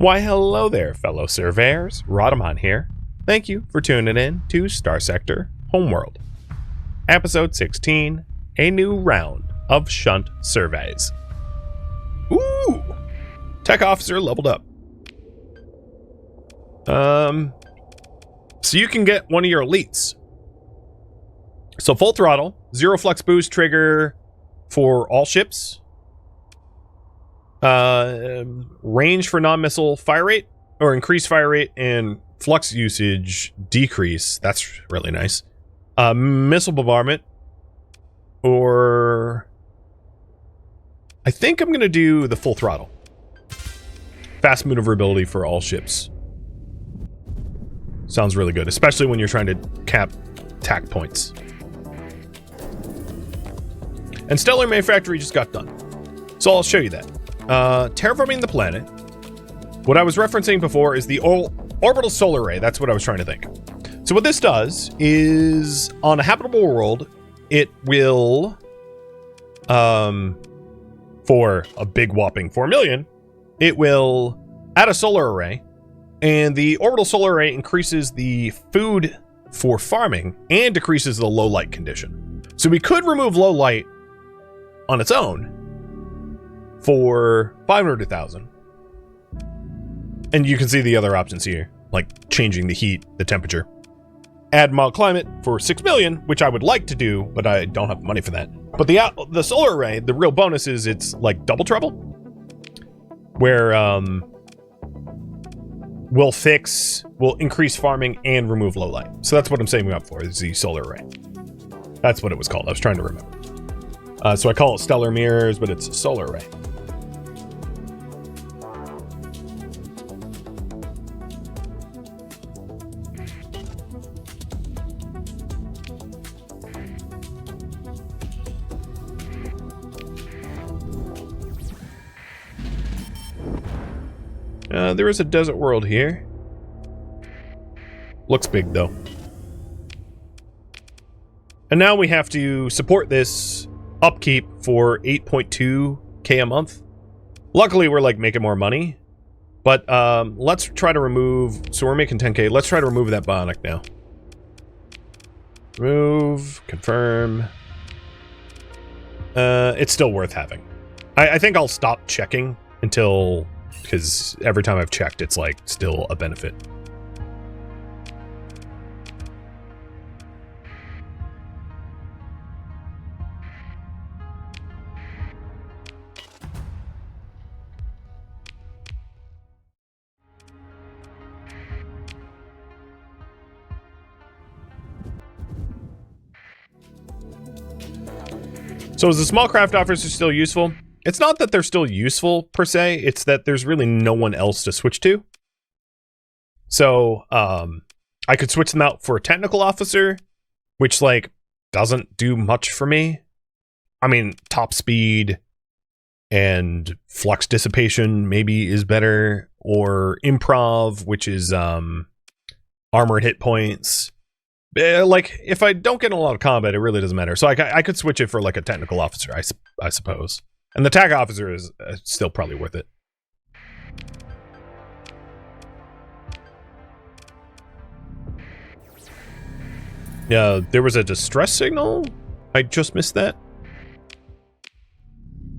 Why, hello there, fellow surveyors. Rodamon here. Thank you for tuning in to Starsector Homeworld. Episode 16, a new round of Shunt surveys. Ooh! Tech officer leveled up. So you can get one of your elites. So full throttle, zero flux boost trigger for all ships. Range for non-missile fire rate, or increased fire rate, and flux usage decrease. That's really nice. Missile bombardment, or I think I'm going to do the full throttle. Fast maneuverability for all ships. Sounds really good, especially when you're trying to cap tack points. And Stellar Manufactory just got done, so I'll show you that. Terraforming the planet. What I was referencing before is the orbital solar array. That's what I was trying to think. So what this does is, on a habitable world, it will, for a big whopping 4 million, it will add a solar array, and the orbital solar array increases the food for farming and decreases the low light condition. So we could remove low light on its own for 500,000. And you can see the other options here, like changing the heat, the temperature. Add mild climate for 6 million, which I would like to do, but I don't have money for that. But the solar array, the real bonus is it's like double trouble, where we'll increase farming and remove low light. So that's what I'm saving up for, is the solar array. That's what it was called. I was trying to remember. So I call it stellar mirrors, but it's a solar array. There is a desert world here. Looks big, though. And now we have to support this upkeep for 8.2k a month. Luckily, we're like making more money. But let's try to remove... So we're making 10k. Let's try to remove that bionic now. Remove. Confirm. It's still worth having. I think I'll stop checking until... Because every time I've checked, it's like still a benefit. So is the small craft officer still useful? It's not that they're still useful, per se. It's that there's really no one else to switch to. So, I could switch them out for a technical officer, which, like, doesn't do much for me. I mean, top speed and flux dissipation maybe is better. Or improv, which is, armored hit points. Like, if I don't get in a lot of combat, it really doesn't matter. So I could switch it for, like, a technical officer, I suppose. And the tag officer is still probably worth it. Yeah, there was a distress signal? I just missed that.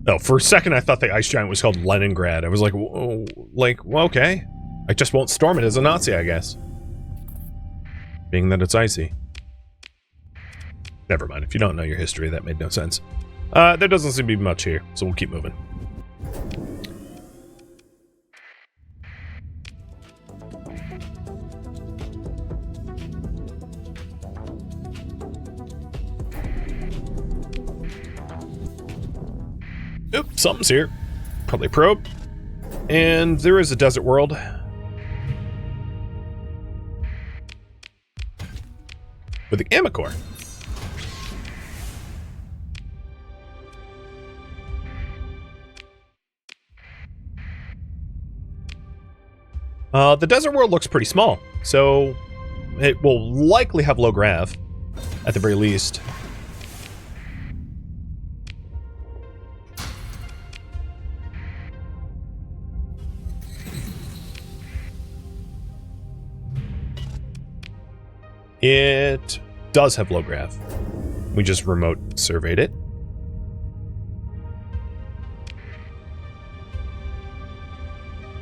Oh, for a second I thought the ice giant was called Leningrad. I was like, whoa, well, okay. I just won't storm it as a Nazi, I guess. Being that it's icy. Never mind, if you don't know your history, that made no sense. There doesn't seem to be much here, so we'll keep moving. Oop, something's here. Probably probe. And there is a desert world. With the gamma core. The desert world looks pretty small, so it will likely have low grav, at the very least. It does have low grav. We just remote surveyed it.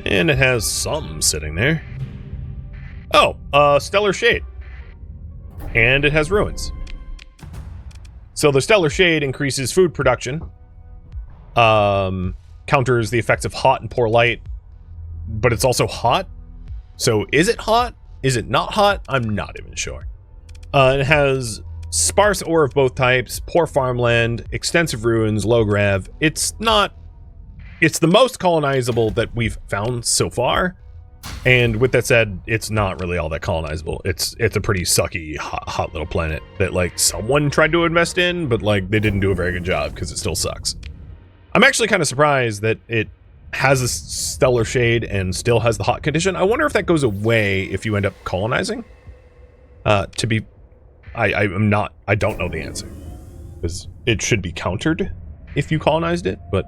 And it has some sitting there. Oh, stellar shade. And it has ruins. So the stellar shade increases food production. Counters the effects of hot and poor light. But it's also hot. So is it hot? Is it not hot? I'm not even sure. It has sparse ore of both types, poor farmland, extensive ruins, low grav. It's the most colonizable that we've found so far. And with that said, it's not really all that colonizable. It's a pretty sucky, hot little planet that, like, someone tried to invest in, but, like, they didn't do a very good job because it still sucks. I'm actually kind of surprised that it has a stellar shade and still has the hot condition. I wonder if that goes away if you end up colonizing. I don't know the answer. Because it should be countered if you colonized it, but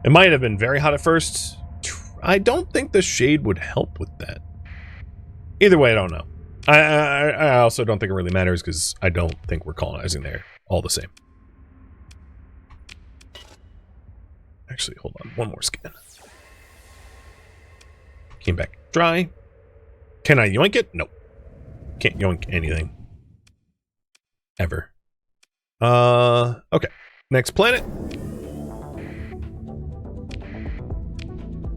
it might have been very hot at first. I don't think the shade would help with that. Either way, I don't know. I also don't think it really matters because I don't think we're colonizing there all the same. Actually, hold on. One more scan. Came back dry. Can I yoink it? Nope. Can't yoink anything. Ever. Okay. Next planet.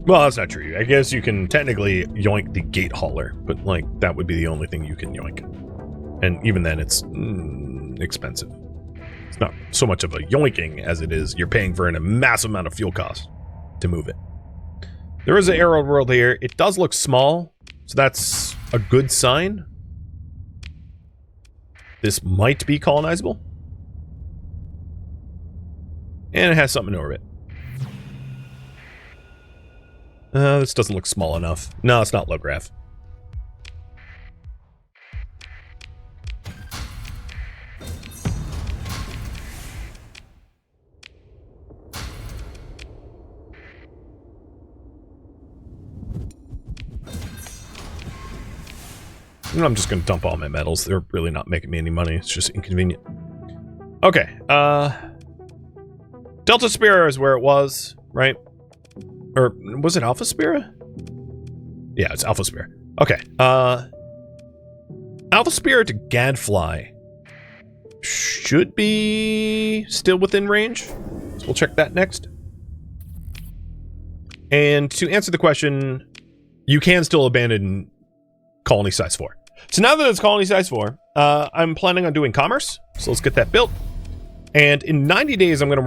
Well, that's not true. I guess you can technically yoink the gate hauler, but, like, that would be the only thing you can yoink. And even then, it's expensive. It's not so much of a yoinking as it is you're paying for a massive amount of fuel cost to move it. There is an arrow world here. It does look small, so that's a good sign. This might be colonizable. And it has something in orbit. This doesn't look small enough. No, it's not low grav. I'm just going to dump all my metals. They're really not making me any money. It's just inconvenient. Okay. Delta Spira is where it was, right? Or was it Alpha Spira? Yeah, it's Alpha Spira. Okay. Alpha Spira to Gadfly should be still within range. So we'll check that next. And to answer the question, you can still abandon Colony Size 4. So now that it's Colony Size 4, I'm planning on doing commerce. So let's get that built. And in 90 days, I'm going to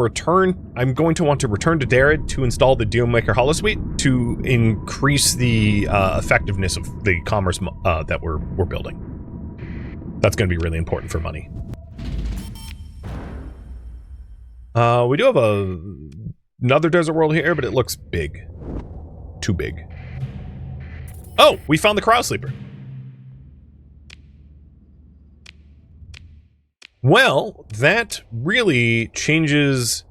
want to return to Darid to install the Dealmaker Holosuite to increase the effectiveness of the commerce that we're building. That's going to be really important for money. We do have another desert world here, but it looks big. Too big. Oh, we found the Cryosleeper. Well, that really changes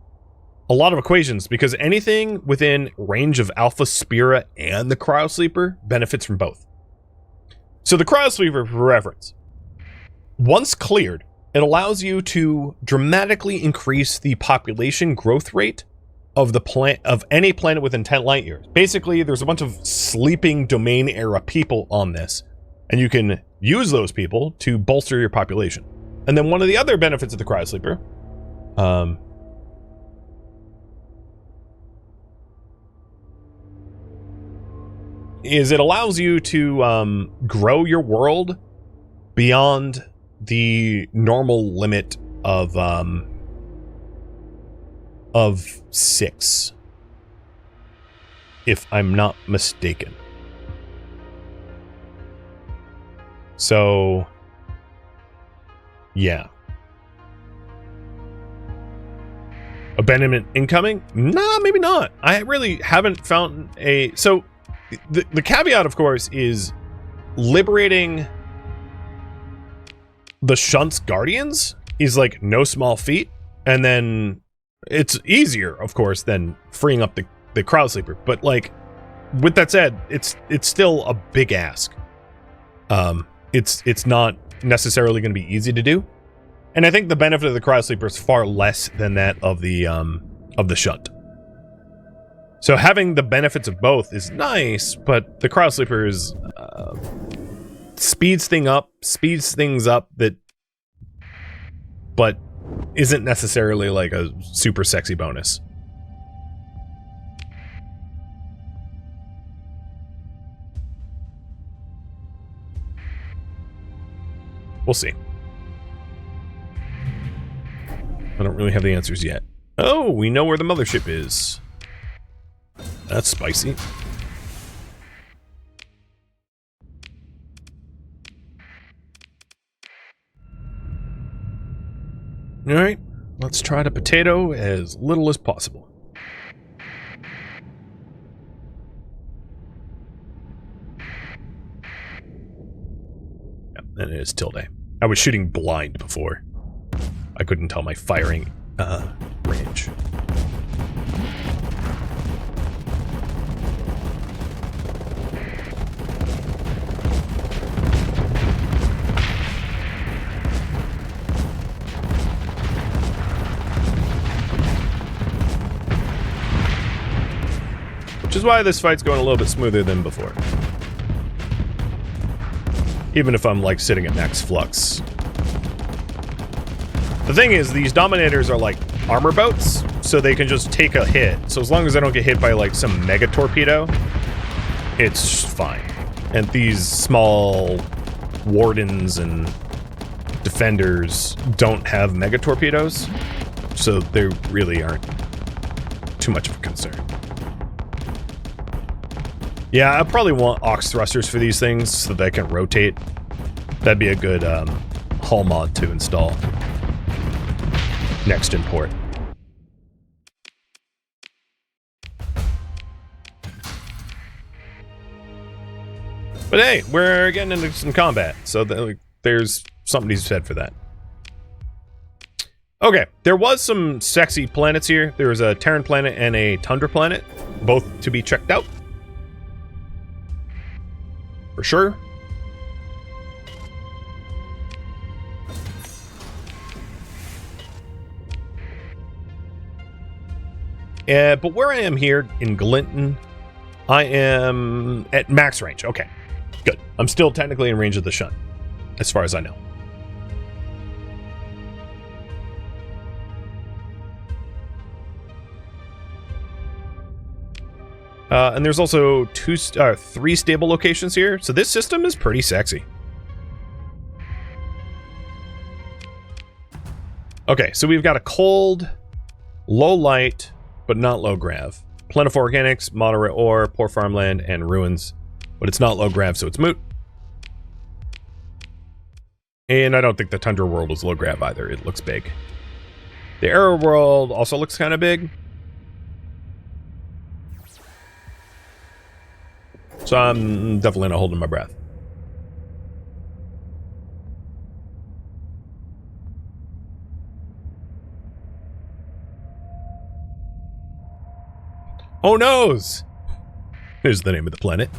a lot of equations because anything within range of Alpha Spira and the Cryosleeper benefits from both. So the Cryosleeper, for reference, once cleared, it allows you to dramatically increase the population growth rate of any planet within 10 light years. Basically, there's a bunch of sleeping domain era people on this, and you can use those people to bolster your population. And then one of the other benefits of the Cryosleeper is it allows you to grow your world beyond the normal limit of 6, if I'm not mistaken. So yeah. Abandonment incoming? Nah, maybe not. I really haven't found a... So, the caveat, of course, is liberating the Shunt's Guardians is, like, no small feat. And then it's easier, of course, than freeing up the Cryosleeper. But, like, with that said, it's still a big ask. it's not necessarily going to be easy to do. And I think the benefit of the Cryosleeper is far less than that of the Shunt. So having the benefits of both is nice, but the Cryosleeper is speeds things up that, but isn't necessarily like a super sexy bonus. We'll see. I don't really have the answers yet. Oh, we know where the mothership is. That's spicy. Alright, let's try to potato as little as possible. Yep, and it is tilde. I was shooting blind before. I couldn't tell my firing range. Which is why this fight's going a little bit smoother than before. Even if I'm like sitting at max flux. The thing is, these Dominators are like armor boats, so they can just take a hit. So as long as I don't get hit by like some mega torpedo, it's fine. And these small wardens and defenders don't have mega torpedoes, so they really aren't too much of a concern. Yeah, I probably want aux thrusters for these things so that they can rotate. That'd be a good hull mod to install. Next import. But hey, we're getting into some combat, so there's something to be said for that. Okay, there was some sexy planets here. There was a Terran planet and a Tundra planet, both to be checked out. For sure. But where I am here in Glinton, I am at max range. Okay, good. I'm still technically in range of the Shunt, as far as I know. And there's also three stable locations here, so this system is pretty sexy. Okay, so we've got a cold, low light, but not low grav. Plentiful organics, moderate ore, poor farmland, and ruins. But it's not low grav, so it's moot. And I don't think the Tundra world is low grav either. It looks big. The Arrow world also looks kind of big. So I'm definitely not holding my breath. Oh noes! Here's the name of the planet.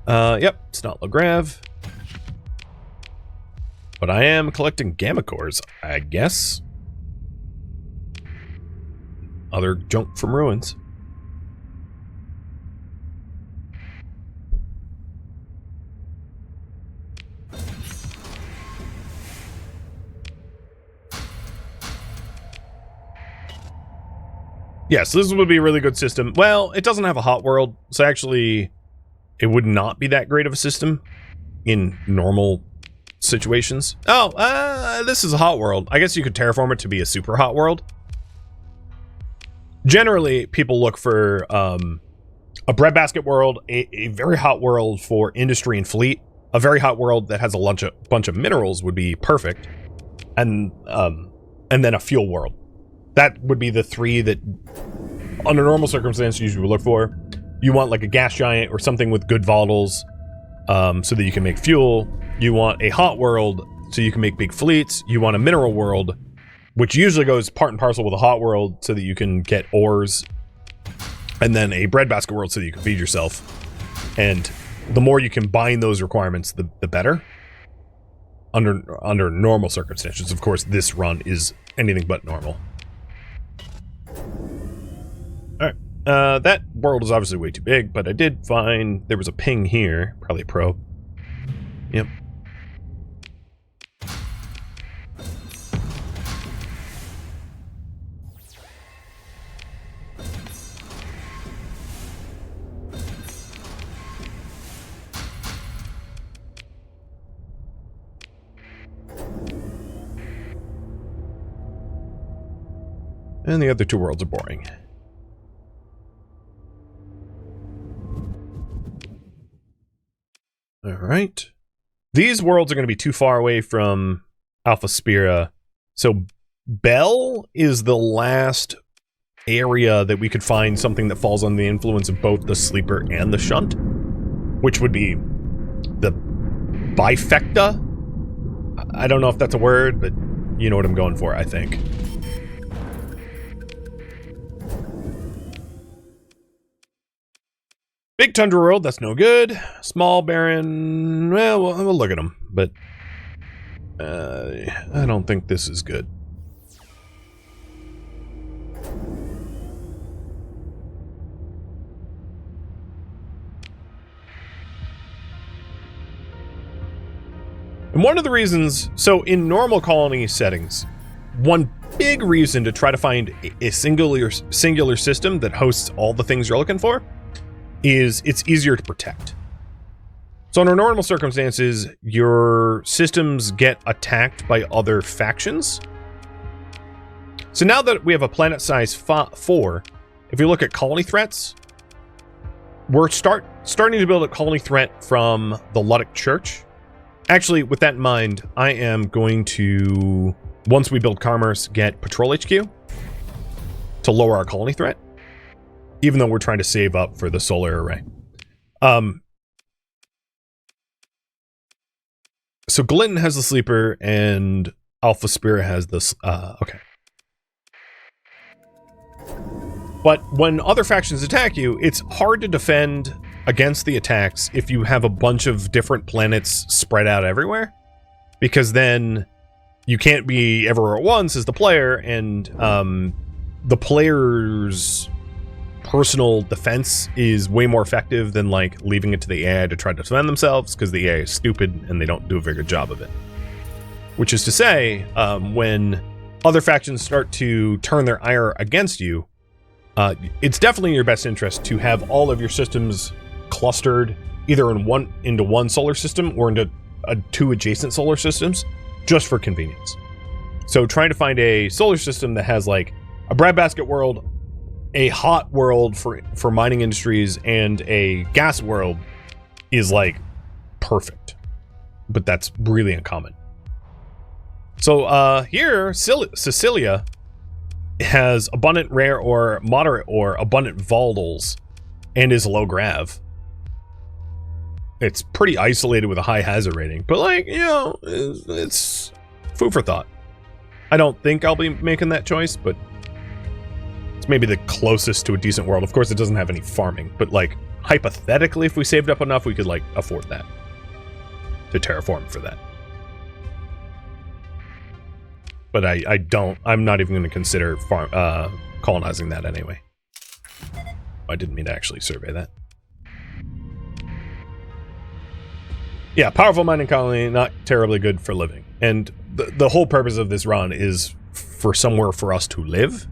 Yep, it's not low grav. But I am collecting gamma cores, I guess. Other junk from ruins. Yes, this would be a really good system. Well, it doesn't have a hot world, so actually it would not be that great of a system in normal situations. Oh, this is a hot world. I guess you could terraform it to be a super hot world. Generally, people look for a breadbasket world, a very hot world for industry and fleet. A very hot world that has a bunch of minerals would be perfect. And then a fuel world. That would be the three that, under normal circumstances, you usually look for. You want like a gas giant or something with good volatiles, so that you can make fuel. You want a hot world so you can make big fleets. You want a mineral world, which usually goes part and parcel with a hot world so that you can get ores. And then a breadbasket world so that you can feed yourself. And the more you combine those requirements, the better. under normal circumstances. Of course, this run is anything but normal. Alright. That world is obviously way too big, but I did find there was a ping here. Probably a probe. Yep. And the other two worlds are boring. Alright. These worlds are going to be too far away from Alpha Spira. So Bell is the last area that we could find something that falls under the influence of both the Sleeper and the Shunt. Which would be the Bifecta? I don't know if that's a word, but you know what I'm going for, I think. Big Tundra world, that's no good. Small barren, well, we'll look at them, but I don't think this is good. And one of the reasons, so in normal colony settings, one big reason to try to find a singular system that hosts all the things you're looking for is it's easier to protect. So under normal circumstances, your systems get attacked by other factions. So now that we have a planet size 4, if you look at colony threats, we're starting to build a colony threat from the Luddic Church. Actually, with that in mind, I am going to, once we build commerce, get Patrol HQ to lower our colony threat. Even though we're trying to save up for the solar array. So Glinton has the Sleeper and Alpha Spira has this, okay. But when other factions attack you, it's hard to defend against the attacks if you have a bunch of different planets spread out everywhere. Because then you can't be everywhere at once as the player, and the player's personal defense is way more effective than like leaving it to the AI to try to defend themselves, because the AI is stupid and they don't do a very good job of it. Which is to say, when other factions start to turn their ire against you, it's definitely in your best interest to have all of your systems clustered either into one solar system or into 2 adjacent solar systems, just for convenience. So trying to find a solar system that has like a breadbasket world, a hot world for mining industries, and a gas world is like perfect. But that's really uncommon. So here, Sicilia has abundant rare ore, moderate ore, abundant volatils, and is low grav. It's pretty isolated with a high hazard rating, but like, you know, it's food for thought. I don't think I'll be making that choice, but it's maybe the closest to a decent world. Of course, it doesn't have any farming, but like, hypothetically, if we saved up enough, we could like afford that. To terraform for that. But I'm not even going to consider colonizing that anyway. I didn't mean to actually survey that. Yeah, powerful mining colony, not terribly good for living. And the whole purpose of this run is for somewhere for us to live.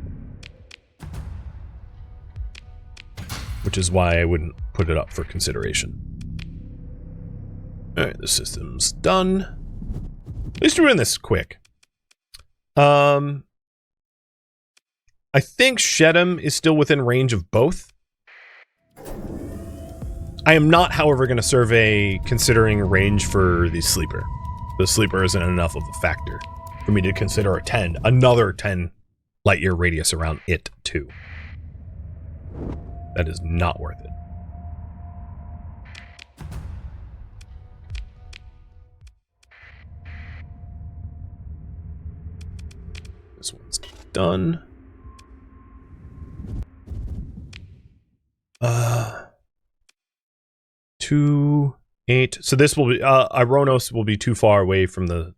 Which is why I wouldn't put it up for consideration. Alright, the system's done. At least we're doing this quick. I think Shedham is still within range of both. I am not, however, going to survey considering range for the Sleeper. The Sleeper isn't enough of a factor for me to consider another 10 light year radius around it, too. That is not worth it. This one's done. 8. So this will be Ironos will be too far away from the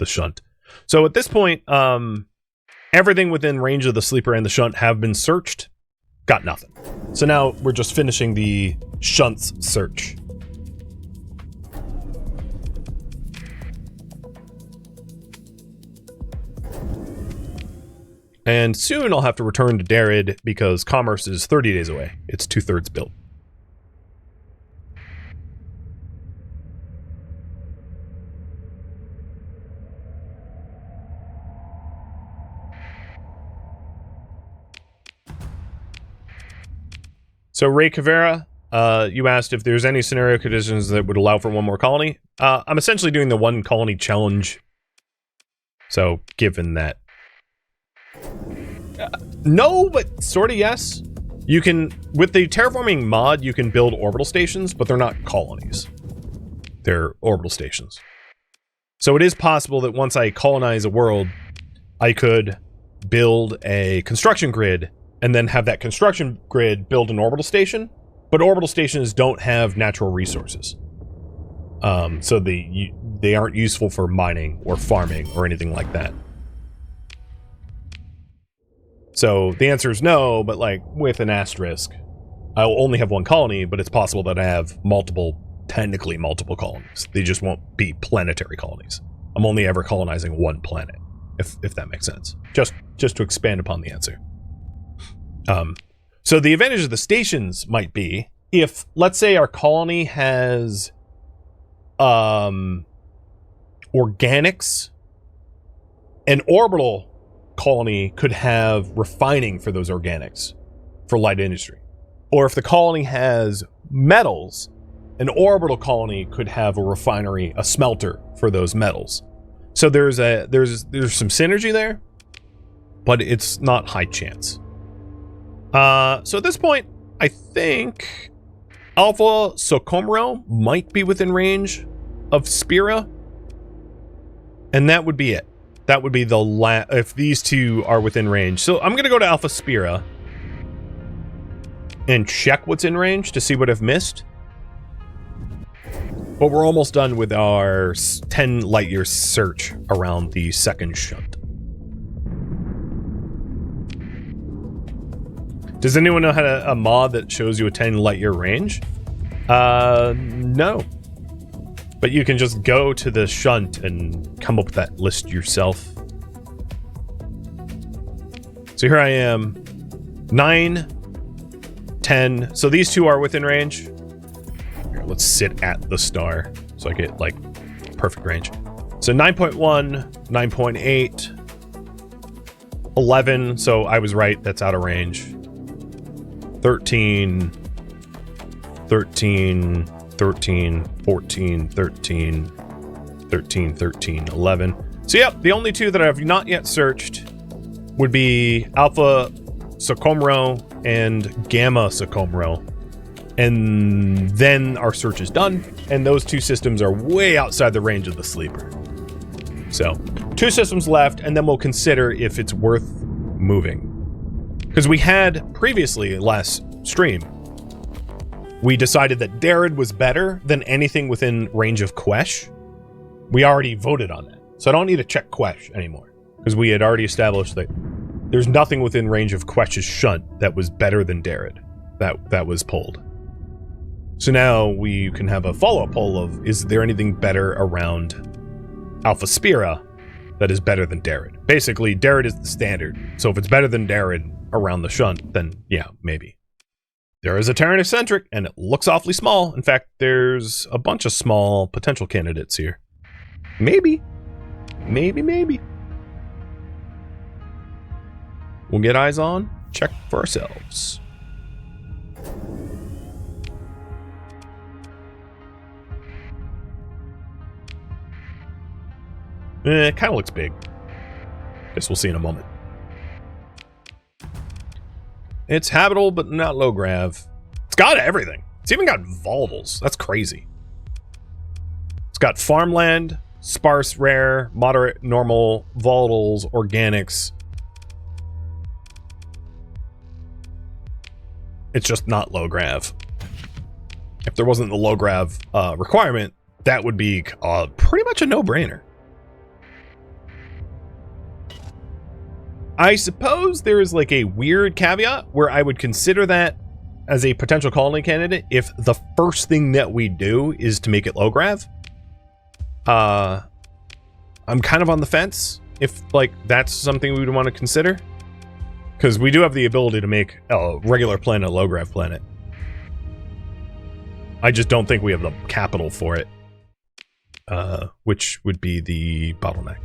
Shunt. So at this point, everything within range of the Sleeper and the Shunt have been searched. Got nothing. So now we're just finishing the Shunt's search. And soon I'll have to return to Darid because Commerce is 30 days away. It's 2/3 built. So Ray Cavera, you asked if there's any scenario conditions that would allow for one more colony. I'm essentially doing the one colony challenge. So given that. No, but sort of yes. You can, with the terraforming mod, you can build orbital stations, but they're not colonies. They're orbital stations. So it is possible that once I colonize a world, I could build a construction grid and then have that construction grid build an orbital station, but orbital stations don't have natural resources. So they aren't useful for mining or farming or anything like that. So the answer is no, but like with an asterisk. I'll only have one colony, but it's possible that I have technically multiple colonies. They just won't be planetary colonies. I'm only ever colonizing one planet, if that makes sense. Just to expand upon the answer. So the advantage of the stations might be if, let's say, our colony has organics, an orbital colony could have refining for those organics for light industry. Or if the colony has metals, an orbital colony could have a refinery, a smelter for those metals. So there's some synergy there, but it's not high chance. So at this point, I think Alpha Socormo might be within range of Spira, and that would be it. That would be the if these two are within range. So I'm gonna go to Alpha Spira and check what's in range to see what I've missed. But we're almost done with our 10 light year search around the second Shunt. Does anyone know how to a mod that shows you a 10 light year range? No. But you can just go to the Shunt and come up with that list yourself. So here I am, 9, 10. So these two are within range. Here, let's sit at the star so I get like perfect range. So 9.1, 9.8, 11. So I was right, that's out of range. 13, 13, 13, 14, 13, 13, 13, 11. So yep, the only two that I have not yet searched would be Alpha Socormo and Gamma Socormo. And then our search is done, and those two systems are way outside the range of the Sleeper. So, 2 systems left, and then we'll consider if it's worth moving. Because we had previously, last stream, we decided that Darid was better than anything within range of Quesh. We already voted on that. So I don't need to check Quesh anymore. Because we had already established that there's nothing within range of Quesh's Shunt that was better than Darid. That was pulled. So now we can have a follow-up poll of, is there anything better around Alpha Spira that is better than Darid? Basically, Darid is the standard. So if it's better than Darid around the Shunt, then yeah, maybe. There is a Terran eccentric, and it looks awfully small. In fact, there's a bunch of small potential candidates here. Maybe. Maybe. We'll get eyes on, check for ourselves. It kind of looks big. Guess we'll see in a moment. It's habitable, but not low grav. It's got everything. It's even got volatiles. That's crazy. It's got farmland, sparse, rare, moderate, normal, volatiles, organics. It's just not low grav. if there wasn't the low grav requirement, that would be pretty much a no-brainer. I suppose there is like a weird caveat where I would consider that as a potential colony candidate if the first thing that we do is to make it low grav. I'm kind of on the fence if like that's something we would want to consider, because we do have the ability to make a regular planet a low grav planet. I just don't think we have the capital for it, which would be the bottleneck.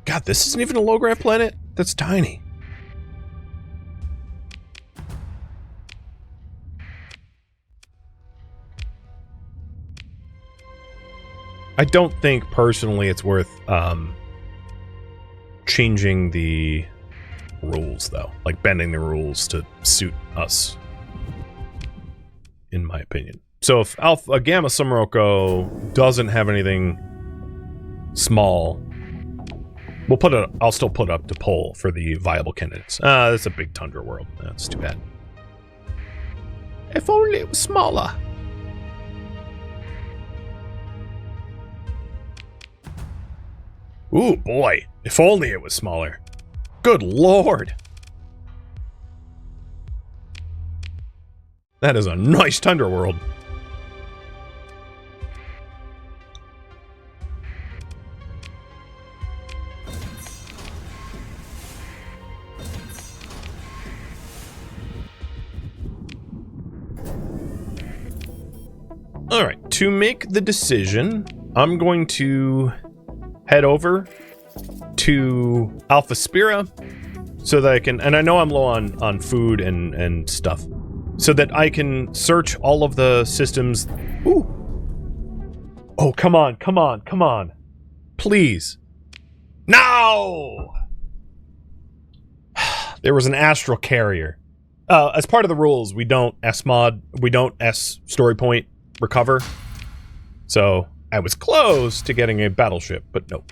God, this isn't even a low grav planet? That's tiny. I don't think personally it's worth changing the rules though, like bending the rules to suit us, in my opinion. So if Gamma Summeroko doesn't have anything small, we'll put it. I'll still put up to poll for the viable candidates. That's a big Tundra world. That's too bad. If only it was smaller. Ooh, boy. If only it was smaller. Good lord. That is a nice Tundra world. All right, to make the decision, I'm going to head over to Alpha Spira so that I can, and I know I'm low on food and stuff, so that I can search all of the systems. Ooh. Oh, come on, come on, come on. Please. No! There was an astral carrier. As part of the rules, we don't S-mod, we don't S-story point recover. So I was close to getting a battleship, but nope.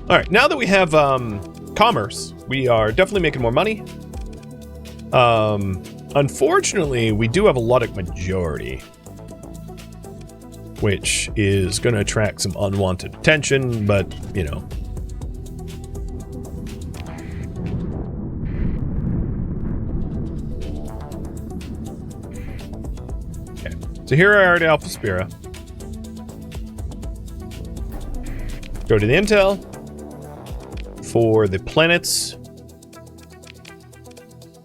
Alright, now that we have commerce, we are definitely making more money. Unfortunately, we do have a Luddic majority, which is going to attract some unwanted attention, but, you know. Okay, so here I are at Alpha Spira. Go to the intel for the planets.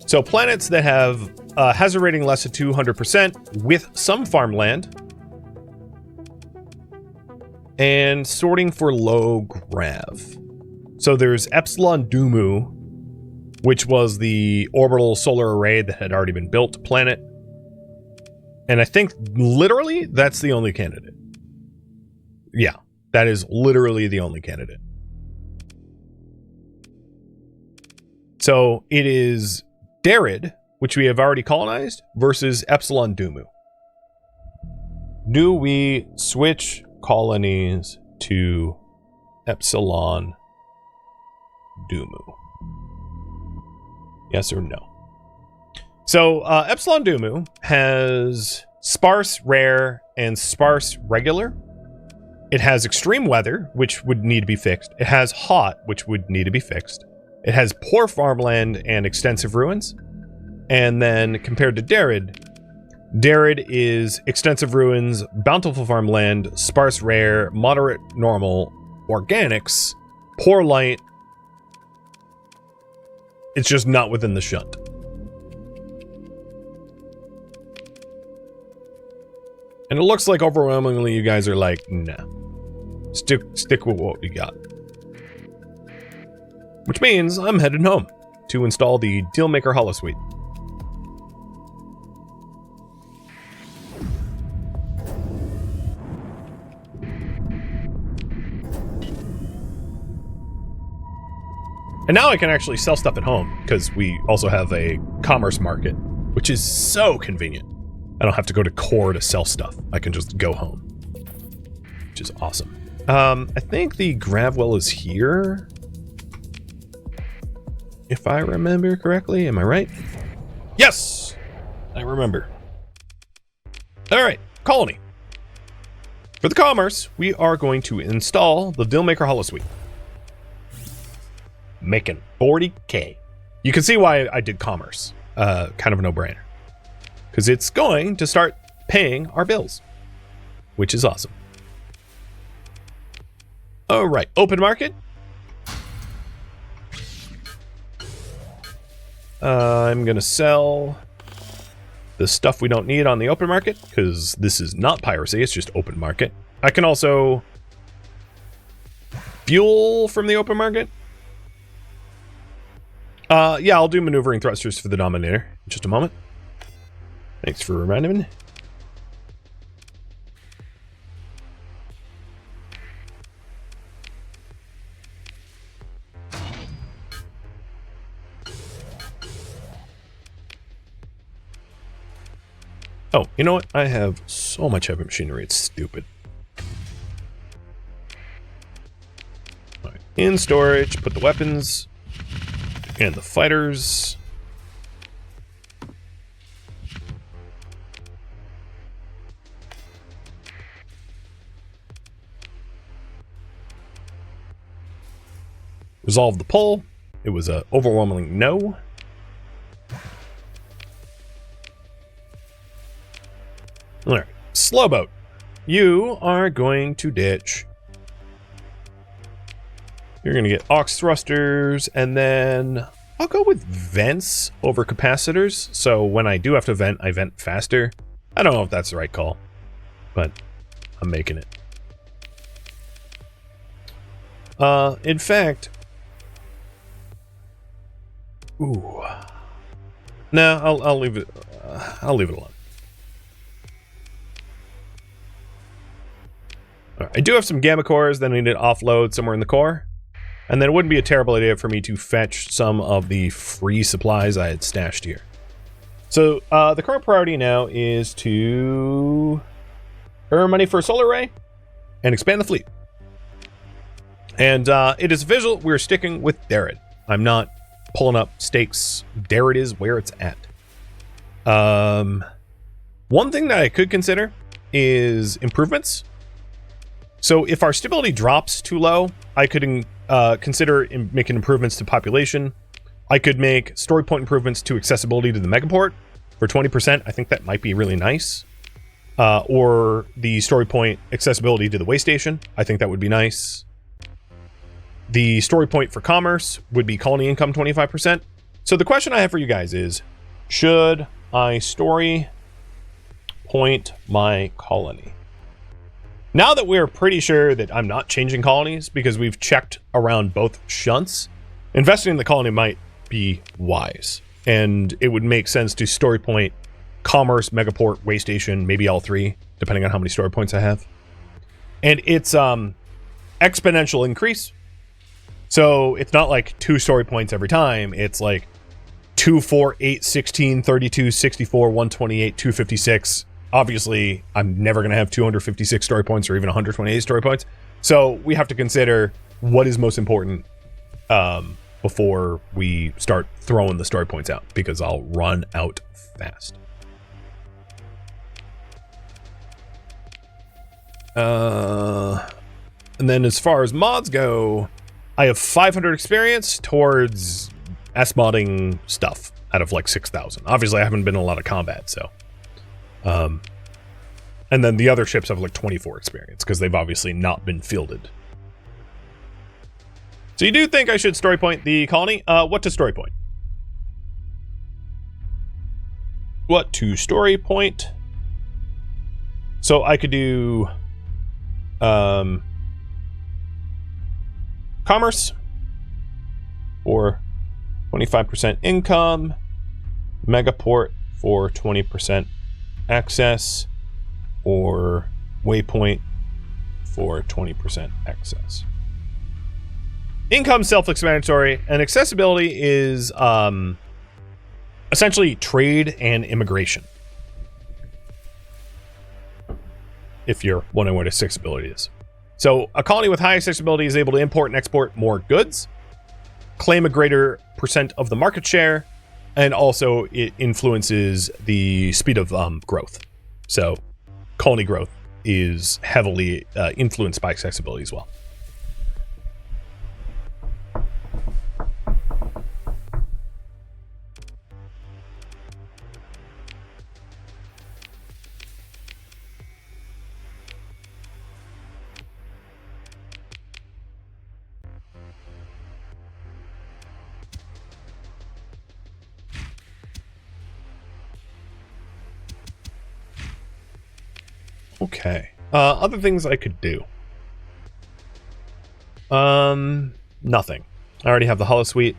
So planets that have a hazard rating less than 200% with some farmland. And sorting for low grav. So there's Epsilon Dumu, which was the orbital solar array that had already been built planet. And I think literally that's the only candidate. Yeah, that is literally the only candidate. So it is Darid, which we have already colonized, versus Epsilon Dumu. Do we switch colonies to Epsilon Dumu? Yes or no? So Epsilon Dumu has sparse rare and sparse regular. It has extreme weather, which would need to be fixed. It has hot, which would need to be fixed. It has poor farmland and extensive ruins. And then compared to Darid, Darid is extensive ruins, bountiful farmland, sparse rare, moderate normal, organics, poor light. It's just not within the Shunt. And it looks like overwhelmingly you guys are like, nah. Stick with what we got. Which means I'm headed home to install the Dealmaker Holosuite. And now I can actually sell stuff at home, because we also have a commerce market, which is so convenient. I don't have to go to core to sell stuff. I can just go home. which is awesome. I think the Gravwell is here, if I remember correctly. Am I right? Yes, I remember. All right, colony. For the commerce, we are going to install the Dealmaker Holosuite. Making 40K. You can see why I did commerce. Kind of a no-brainer. Because it's going to start paying our bills, which is awesome. All right, open market. I'm going to sell the stuff we don't need on the open market, because this is not piracy, it's just open market. I can also fuel from the open market. Yeah, I'll do maneuvering thrusters for the Dominator in just a moment. Thanks for reminding me. Oh, you know what? I have so much heavy machinery, it's stupid. All right, in storage, put the weapons and the fighters. Resolve the poll. It was an overwhelming no. All right, slow boat. You are going to ditch. You're going to get aux thrusters, and then I'll go with vents over capacitors. So when I do have to vent, I vent faster. I don't know if that's the right call, but I'm making it. In fact, ooh, no, I'll leave it. I'll leave it alone. I do have some gamma cores that I need to offload somewhere in the core. And then it wouldn't be a terrible idea for me to fetch some of the free supplies I had stashed here. So the current priority now is to earn money for a solar array and expand the fleet. And it is visual. We're sticking with Darrett. I'm not pulling up stakes. Darrett is where it's at. One thing that I could consider is improvements. So if our stability drops too low, I could consider making improvements to population. I could make story point improvements to accessibility to the megaport for 20%. I think that might be really nice. Or the story point accessibility to the waystation. I think that would be nice. The story point for commerce would be colony income 25%. So the question I have for you guys is, should I story point my colony? Now that we're pretty sure that I'm not changing colonies because we've checked around both shunts, investing in the colony might be wise. And it would make sense to story point commerce, megaport, waystation, maybe all three, depending on how many story points I have. And it's exponential increase. So it's not like 2 story points every time. It's like 2, 4, 8, 16, 32, 64, 128, 256. Obviously, I'm never going to have 256 story points or even 128 story points. So we have to consider what is most important before we start throwing the story points out, because I'll run out fast. And then as far as mods go, I have 500 experience towards S-modding stuff out of like 6,000. Obviously, I haven't been in a lot of combat, so... and then the other ships have like 24 experience because they've obviously not been fielded. So you do think I should story point the colony? What to story point? What to story point? So I could do commerce for 25% income, megaport for 20% access, or waypoint for 20% access. Income self-explanatory, and accessibility is essentially trade and immigration. If you're wondering what accessibility is. So a colony with high accessibility is able to import and export more goods, claim a greater percent of the market share, and also it influences the speed of growth. So colony growth is heavily influenced by accessibility as well. Okay. Other things I could do. Nothing. I already have the Hollow Suite.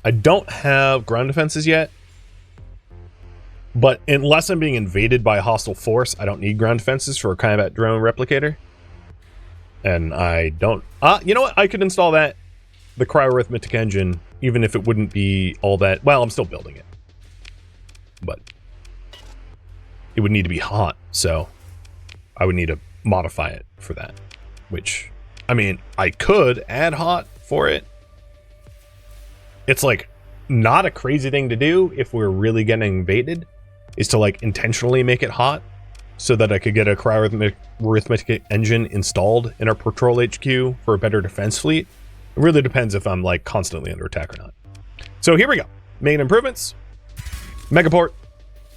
I don't have ground defenses yet. But unless I'm being invaded by a hostile force, I don't need ground defenses for a combat drone replicator. And I don't... you know what? I could install that. The Cryosleeper engine, even if it wouldn't be all that... Well, I'm still building it. But it would need to be hot, so I would need to modify it for that. Which, I mean, I could add hot for it. It's like not a crazy thing to do if we're really getting invaded, is to like intentionally make it hot so that I could get a cryosleeper engine installed in our patrol HQ for a better defense fleet. It really depends if I'm like constantly under attack or not. So here we go. Main improvements. Megaport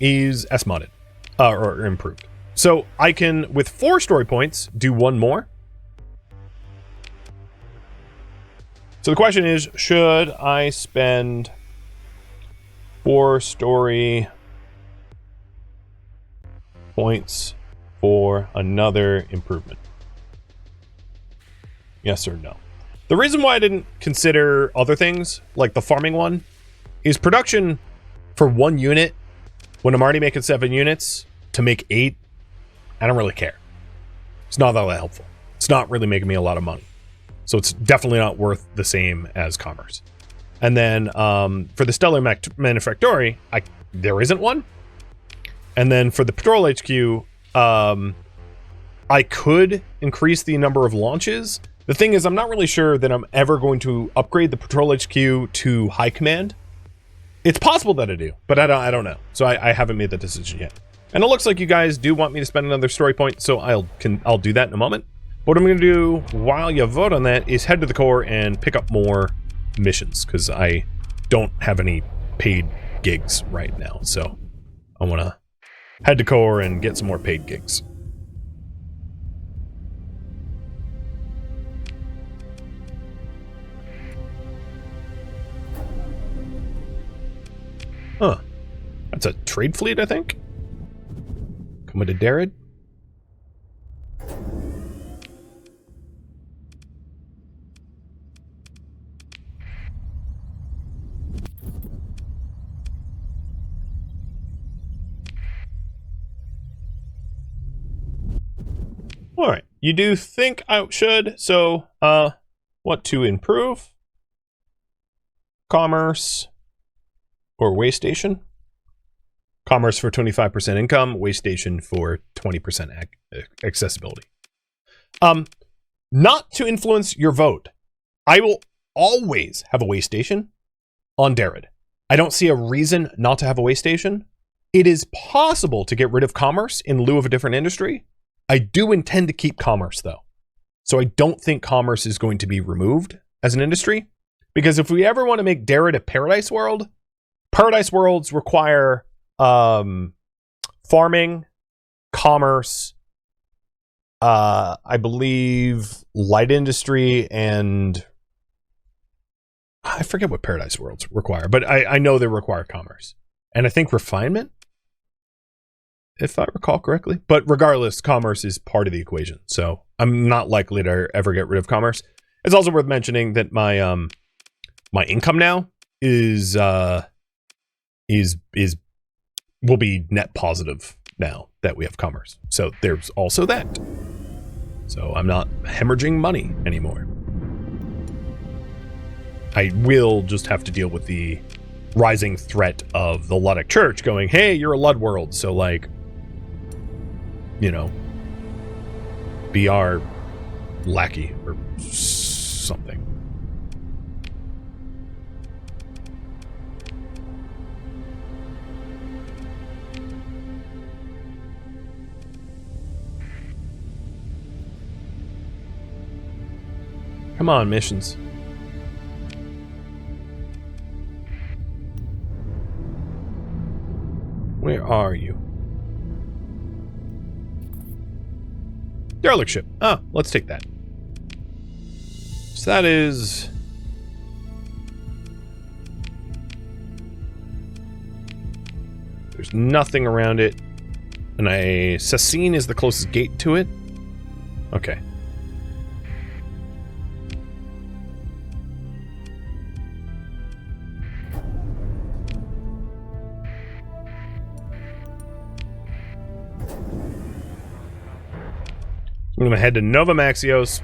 is S-modded or improved. So I can, with 4 story points, do 1 more. So the question is, should I spend 4 story points for another improvement? Yes or no? The reason why I didn't consider other things, like the farming one, is production for 1 unit, when I'm already making 7 units, to make 8, I don't really care. It's not that helpful. It's not really making me a lot of money. So it's definitely not worth the same as commerce. And then for the Stellar Manufactory, there isn't one. And then for the Patrol HQ, I could increase the number of launches. The thing is, I'm not really sure that I'm ever going to upgrade the Patrol HQ to High Command. It's possible that I do, but I don't know. So I haven't made that decision yet. And it looks like you guys do want me to spend another story point, so I'll do that in a moment. What I'm going to do while you vote on that is head to the core and pick up more missions, because I don't have any paid gigs right now. So I want to head to core and get some more paid gigs. Huh. That's a trade fleet, I think. Coming to Darad. All right. You do think I should. So, what to improve? Commerce or waystation? Commerce for 25% income, waystation for 20% accessibility. Not to influence your vote, I will always have a waystation on Darad. I don't see a reason not to have a waystation. It is possible to get rid of commerce in lieu of a different industry. I do intend to keep commerce, though. So I don't think commerce is going to be removed as an industry. Because if we ever want to make Darad a paradise world, paradise worlds require farming, commerce, I believe light industry, and I forget what paradise worlds require, but I know they require commerce. And I think refinement, if I recall correctly. But regardless, commerce is part of the equation. So I'm not likely to ever get rid of commerce. It's also worth mentioning that my my income now is will be net positive now that we have commerce. So there's also that. So I'm not hemorrhaging money anymore. I will just have to deal with the rising threat of the Luddic Church going, hey, you're a Lud world. So like, you know, be our lackey or something. Come on, missions. Where are you? Derelict ship. Ah, let's take that. So that is... There's nothing around it. And Sassine is the closest gate to it. Okay. I'm gonna head to Nova Maxios,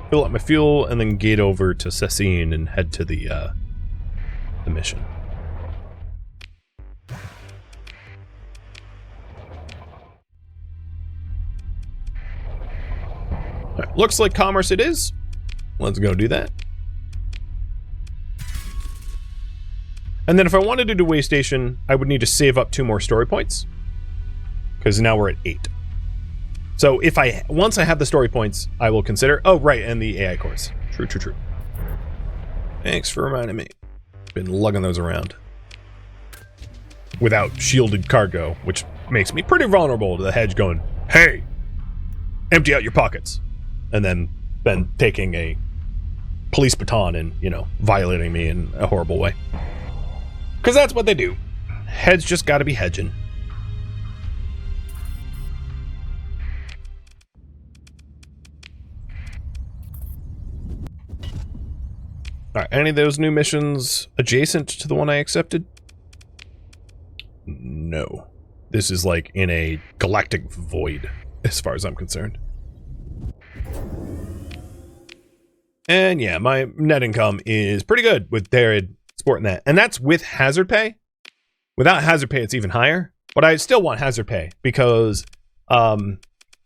fill up my fuel, and then gate over to Sassine and head to the mission. Right, looks like commerce it is. Let's go do that. And then if I wanted to do waystation, I would need to save up 2 more story points, because now we're at 8. So if once I have the story points, I will consider... Oh, right, and the AI cores. True. Thanks for reminding me. Been lugging those around. Without shielded cargo, which makes me pretty vulnerable to the hedge going, hey, empty out your pockets. And then taking a police baton and, violating me in a horrible way. Because that's what they do. Heads just gotta be hedging. Alright, any of those new missions adjacent to the one I accepted? No. This is like in a galactic void, as far as I'm concerned. And yeah, my net income is pretty good with Darrid sporting that. And that's with hazard pay. Without hazard pay, it's even higher. But I still want hazard pay because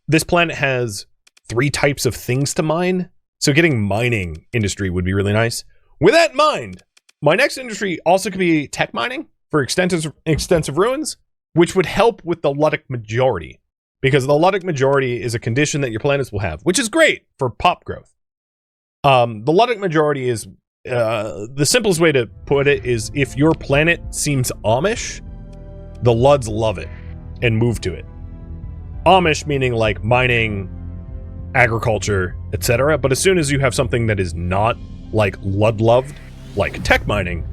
this planet has 3 types of things to mine. So getting mining industry would be really nice. With that in mind, my next industry also could be tech mining for extensive ruins, which would help with the Ludic majority, because the Ludic majority is a condition that your planets will have, which is great for pop growth. The Ludic majority is, the simplest way to put it is if your planet seems Amish, the Luds love it and move to it. Amish meaning like mining, agriculture, etc. But as soon as you have something that is not like Lud loved, like tech mining,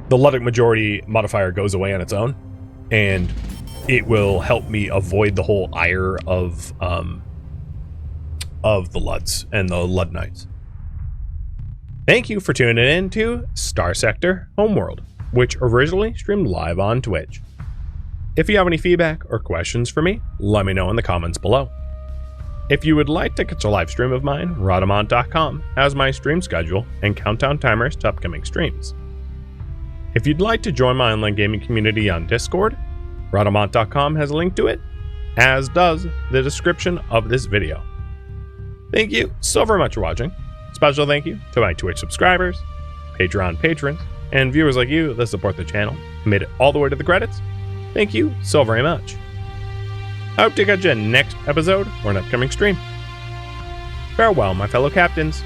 the Ludic majority modifier goes away on its own, and it will help me avoid the whole ire of the Luds and the Lud Knights. Thank you for tuning in to Starsector Homeworld, which originally streamed live on Twitch. If you have any feedback or questions for me, let me know in the comments below. If you would like to catch a live stream of mine, Rhodamont.com has my stream schedule and countdown timers to upcoming streams. If you'd like to join my online gaming community on Discord, Rhodamont.com has a link to it, as does the description of this video. Thank you so very much for watching. Special thank you to my Twitch subscribers, Patreon patrons, and viewers like you that support the channel and made it all the way to the credits. Thank you so very much. I hope to catch you in next episode or an upcoming stream. Farewell, my fellow captains.